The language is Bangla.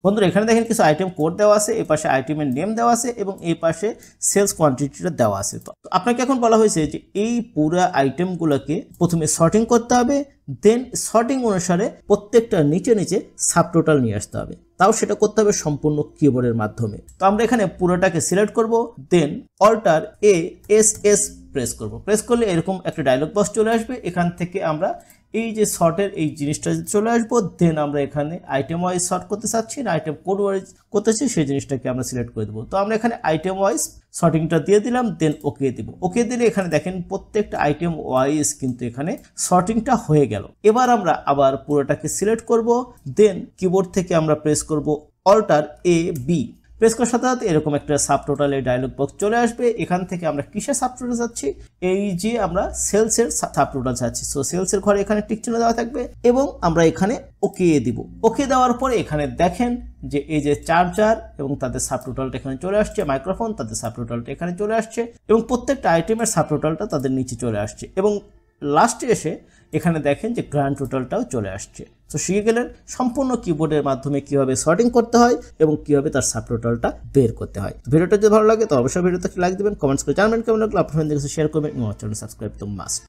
বন্ধুরা এখানে দেখেন কিছু আইটেম কোড দেওয়া আছে, এই পাশে আইটেমের নেম দেওয়া আছে এবং এই পাশে সেলস কোয়ান্টিটিটা দেওয়া আছে। তো আপনাকে এখন বলা হয়েছে যে এই পুরো আইটেমগুলোকে প্রথমে সর্টিং করতে হবে, দেন সর্টিং অনুসারে প্রত্যেকটা নিচে নিচে সাবটোটাল নিয়ে আসতে হবে। তাও সেটা করতে হবে সম্পূর্ণ কিবোর্ডের মাধ্যমে। তো আমরা এখানে পুরোটাকে সিলেক্ট করব, দেন অল্টার এস প্রেস করব। প্রেস করলে এরকম একটা ডায়লগ বক্স চলে আসবে। এখান থেকে আমরা এই যে শর্টের এই জিনিসটা চলে আসবো, দেন আমরা এখানে আইটেম ওয়াইজ শর্ট করতে চাচ্ছি না আইটেম কোড ওয়াইজ করতে চাচ্ছি, সেই জিনিসটাকে আমরা সিলেক্ট করে দেবো। তো আমরা এখানে আইটেম ওয়াইজ শর্টিংটা দিয়ে দিলাম, দেন ওকে দিব। ওকে দিলে এখানে দেখেন প্রত্যেকটা আইটেম ওয়াইজ কিন্তু এখানে শর্টিংটা হয়ে গেল। এবার আমরা আবার পুরোটাকে সিলেক্ট করব, দেন কিবোর্ড থেকে আমরা প্রেস করব অল্টার বি। প্রেস করার সাথে সাথে এরকম একটা সাবটোটালের ডায়লগ বক্স চলে আসবে। এখান থেকে আমরা কিসের সাবটোটাল চাচ্ছি, এই যে আমরা সেলসের সাবটোটাল চাচ্ছি। সো সেলসের ঘরে এখানে টিক চিহ্ন দেওয়া থাকবে এবং আমরা এখানে ওকে দিব। ওকে দেওয়ার পরে এখানে দেখেন যে এই যে চার্জার এবং তাদের সাবটোটালটা এখানে চলে আসছে, মাইক্রোফোন তাদের সাবটোটালটা এখানে চলে আসছে এবং প্রত্যেকটা আইটেমের সাবটোটালটা তাদের নিচে চলে আসছে এবং লাস্টে এসে এখানে দেখেন যে গ্র্যান্ড টোটালটাও চলে আসছে। তো শিখে গেলেন সম্পূর্ণ কিবোর্ডের মাধ্যমে কিভাবে সর্টিং করতে হয় এবং কিভাবে তার সাবটোটালটা বের করতে হয়। ভিডিওটা যদি ভালো লাগে তো অবশ্যই ভিডিওতে লাইক দিবেন, কমেন্টস করে জানাবেন কেমন লাগলো, আপনার ফ্রেন্ডদের কাছে শেয়ার করবেন এবং চ্যানেল সাবস্ক্রাইব তো মাস্ট।